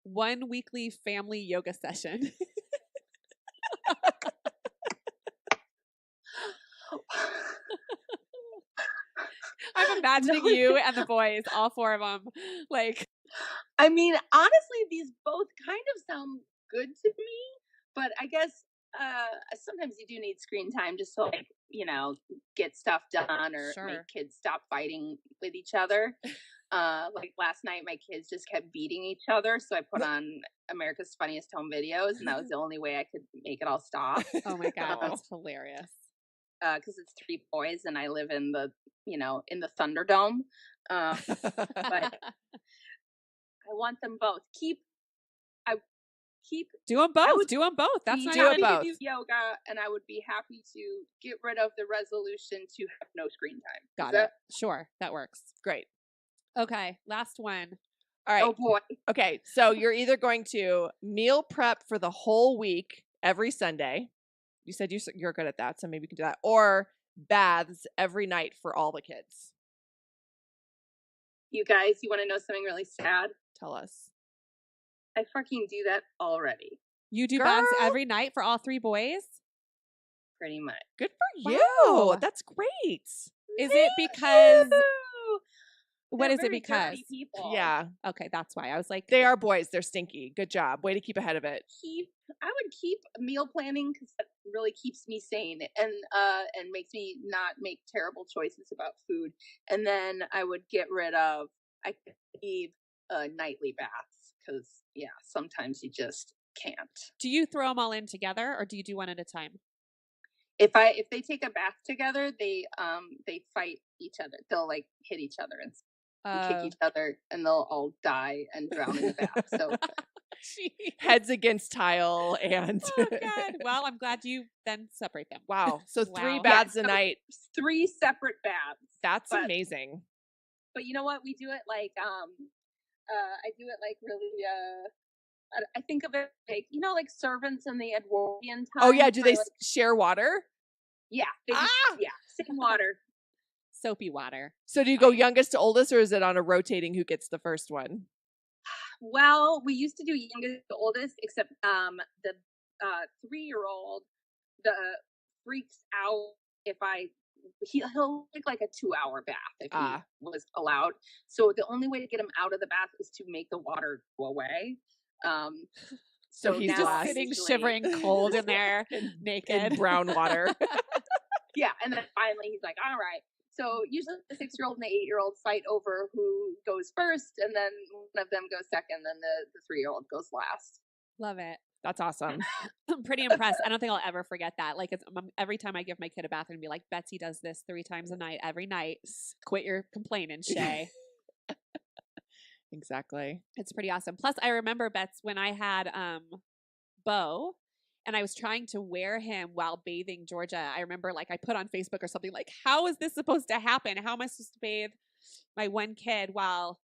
one weekly family yoga session. I'm imagining No. you and the boys, all four of them, like. I mean, honestly, these both kind of sound good to me, but I guess sometimes you do need screen time just to like, get stuff done or Sure. make kids stop fighting with each other. Like last night, my kids just kept beating each other, so I put on America's Funniest Home Videos, and that was the only way I could make it all stop. Oh my god, Oh. that's hilarious. Because it's 3 boys, and I live in the Thunderdome. But I want them both. Keep Do them both. would Do them both. That's be not Do it happy even- both. to do yoga, and I would be happy to get rid of the resolution to have no screen time. Is Got that- it. Sure, that works. Great. Okay, last one. All right. Oh boy. Okay. So you're either going to meal prep for the whole week every Sunday. You said you're good at that, so maybe you can do that. Or baths every night for all the kids. You guys, you want to know something really sad? Tell us. I fucking do that already, You do baths Girl. every night for all 3 boys? pretty much. Good for you. Wow. That's great. Is it because Woo! what They're is it very because? dirty people. Yeah. Okay, that's why. I was like, They are boys. They're stinky. Good job. Way to keep ahead of it. I would keep meal planning because that really keeps me sane and makes me not make terrible choices about food. And then I would get rid of. I could leave nightly baths because sometimes you just can't. do you throw them all in together or do you do one at a time? If they take a bath together, they fight each other. They'll like hit each other and kick each other, and they'll all die and drown in the bath. So Heads against tile and Oh god. Well, I'm glad you then separate them. wow. So 3 Wow. baths Yeah, a so- night. 3 separate baths. That's but- amazing. But you know what? We do it like I do it like really I think of it like like servants in the Edwardian time. Oh yeah, do they like, share water? yeah, they just, same water. Soapy water. So do you go youngest to oldest, or is it on a rotating who gets the first one? Well, we used to do youngest to oldest, except the 3-year-old freaks out if he'll take like a 2-hour bath if he was allowed. So the only way to get him out of the bath is to make the water go away. So he's now Just last. sitting usually- shivering cold in there, In naked. brown water. Yeah, and then finally he's like, all right. So usually the 6-year-old and the 8-year-old fight over who goes first, and then one of them goes second, then the 3-year-old goes last. Love it. That's awesome. I'm pretty impressed. I don't think I'll ever forget that. Like, it's every time I give my kid a bath and be like, Betsy does this 3 times a night, every night. Quit your complaining, Shay. Exactly. It's pretty awesome. Plus, I remember, Bets, when I had Bo, and I was trying to wear him while bathing Georgia. I remember like I put on Facebook or something like, how is this supposed to happen? How am I supposed to bathe my one kid while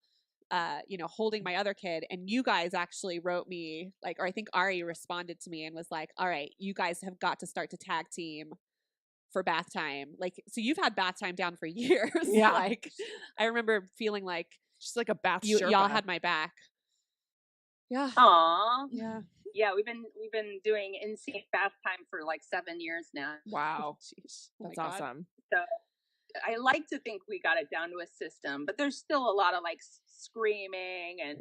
holding my other kid? And you guys actually wrote me like, or I think Ari responded to me and was like, all right, you guys have got to start to tag team for bath time. Like, so you've had bath time down for years. Yeah. Like, I remember feeling like Just like a bath y'all had my back. Yeah. Aw. Yeah. Yeah, we've been doing in-sync bath time for like 7 years now. Wow. Jeez. Oh That's my God. awesome. So I like to think we got it down to a system, but there's still a lot of like screaming and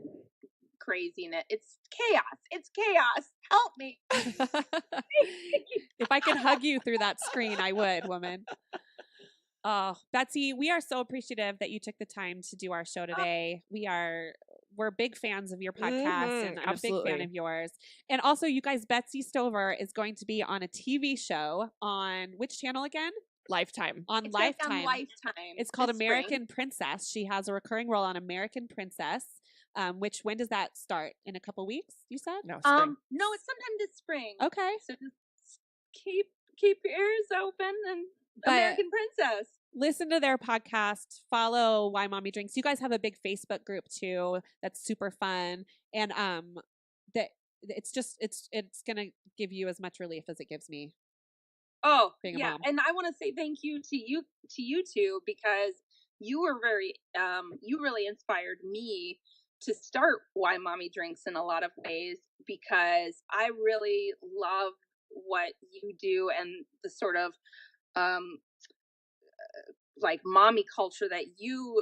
craziness. It's chaos. It's chaos. Help me. If I could hug you through that screen, I would, woman. Oh, Betsy, we are so appreciative that you took the time to do our show today. We're big fans of your podcast, and I'm a big fan of yours. And also, you guys, Betsy Stover is going to be on a TV show on which channel again? Lifetime. On It's like Lifetime. on Lifetime. It's called this American Princess. She has a recurring role on American Princess. Which when does that start? In a couple weeks? You said? No, spring. spring. No, it's sometime this spring. Okay. So just keep your ears open and But- American Princess. Listen to their podcast, follow Why Mommy Drinks. You guys have a big Facebook group too that's super fun, and that it's gonna give you as much relief as it gives me. Oh, Being a yeah, mom. and I want to say thank you to you two, because you were very you really inspired me to start Why Mommy Drinks in a lot of ways, because I really love what you do and the sort of like mommy culture that you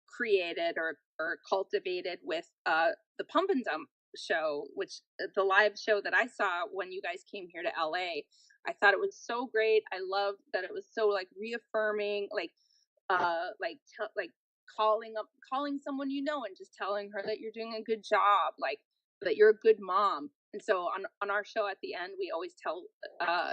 created or cultivated with the Pump and Dump show, which the live show that I saw when you guys came here to LA. I thought it was so great. I loved that it was so like reaffirming, like calling someone you know and just telling her that you're doing a good job, like that you're a good mom. And so on our show at the end, we always tell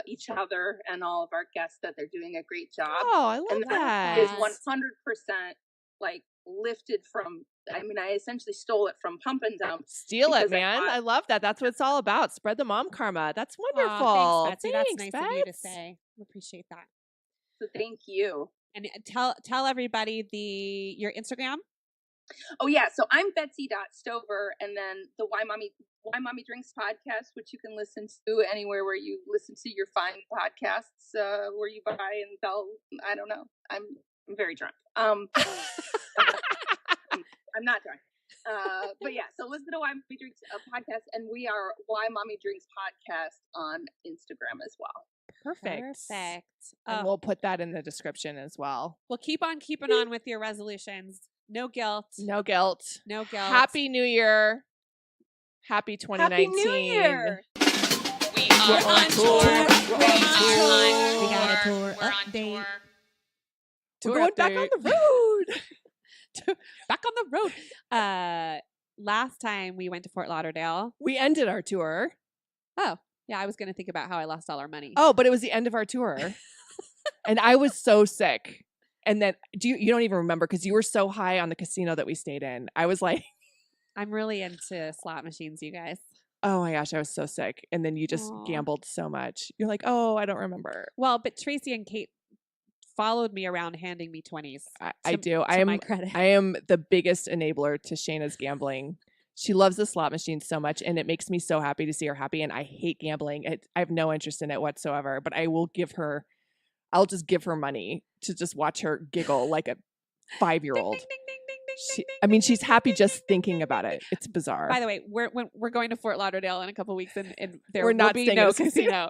each other and all of our guests that they're doing a great job. Oh, I love And that. that is 100% like lifted from, I mean, I essentially stole it from Pump and Dump. Steal it, because I man. thought- I love that. That's what it's all about. Spread the mom karma. That's wonderful. Aw, thanks, Betsy. That's Thanks, nice of you to Bets. say. I appreciate that. So thank you. And tell everybody your Instagram. Oh yeah, so I'm Betsy.Stover, and then the Why Mommy Drinks podcast, which you can listen to anywhere where you listen to your fine podcasts, where you buy and sell. I don't know. I'm very drunk. I'm not drunk. But yeah, so listen to Why Mommy Drinks podcast, and we are Why Mommy Drinks podcast on Instagram as well. Perfect. Perfect. And we'll put that in the description as well. Well, keep on keeping on with your resolutions. No guilt. No guilt. No guilt. Happy New Year. Happy 2019. Happy New Year! We are on tour. We got a tour We're on update. tour. We're going back on the road. Back on the road. Last time we went to Fort Lauderdale. We ended our tour. Oh, yeah, I was going to think about how I lost all our money. Oh, but it was the end of our tour. And I was so sick. And then you don't even remember because you were so high on the casino that we stayed in. I was like, I'm really into slot machines, you guys. oh my gosh, I was so sick. And then you just Aw. gambled so much. You're like, oh, I don't remember. Well, but Tracy and Kate followed me around handing me 20s. I do. To my credit. I am the biggest enabler to Shayna's gambling. She loves the slot machine so much, and it makes me so happy to see her happy. And I hate gambling. I have no interest in it whatsoever. But I'll just give her money to just watch her giggle like a 5-year-old. She's happy just thinking about it. It's bizarre. By the way, we're going to Fort Lauderdale in a couple weeks, and there We're will not be staying no at a casino. casino.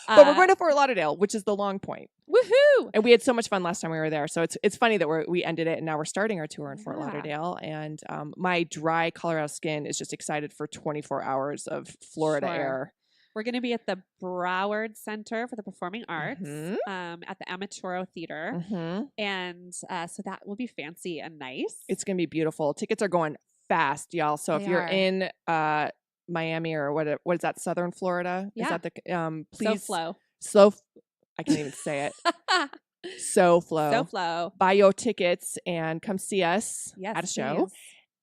But we're going to Fort Lauderdale, which is the long point. Woohoo! And we had so much fun last time we were there. So it's funny that we ended it and now we're starting our tour in Fort Yeah. Lauderdale. And my dry Colorado skin is just excited for 24 hours of Florida Sure. air. We're going to be at the Broward Center for the Performing Arts Mhm. at the Amaturo Theater. Mhm. And so that will be fancy and nice. It's going to be beautiful. Tickets are going fast, y'all. So if They you're are. in Miami or what is that, Southern Florida? Yeah. Is that the please So I can't even say it. flow. So flow. So flow. Buy your tickets and come see us Yes. at a show. please.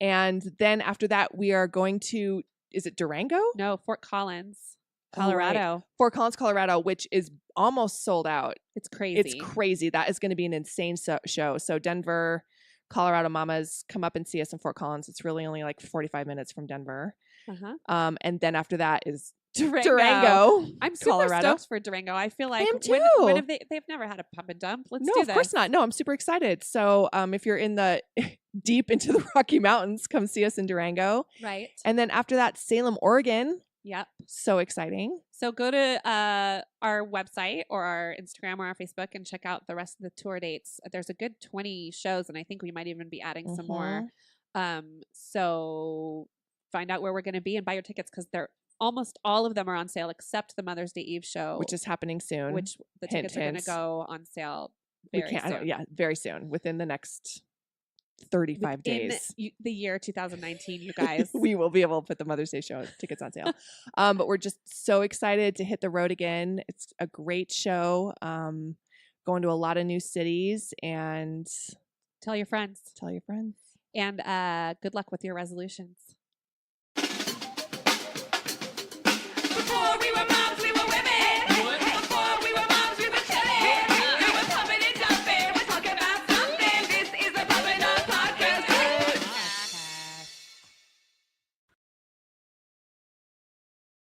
And then after that, we are going to, is it Durango? No, Fort Collins. Colorado. Fort Collins, Colorado, which is almost sold out. It's crazy. It's crazy. That is going to be an insane show. So Denver, Colorado mamas, come up and see us in Fort Collins. It's really only like 45 minutes from Denver. Uh-huh. And then after that is Durango. Durango. I'm super Colorado. stoked for Durango. I feel like I am when too. have they've never had a pump and dump. Let's No, do of this. course not. No, I'm super excited. So if you're in the deep into the Rocky Mountains, come see us in Durango. Right. And then after that, Salem, Oregon. Yep. So exciting. So go to our website or our Instagram or our Facebook and check out the rest of the tour dates. There's a good 20 shows, and I think we might even be adding some more. So find out where we're going to be and buy your tickets because they're almost all of them are on sale except the Mother's Day Eve show, Which is happening soon. which the Hint, tickets are going to hint. go on sale We very can't. I don't- soon. Yeah, very soon. Within the next 35 Within days. the year 2019, you guys. We will be able to put the Mother's Day show tickets on sale. But we're just so excited to hit the road again. It's a great show. Going to a lot of new cities and Tell your friends. tell your friends. And good luck with your resolutions.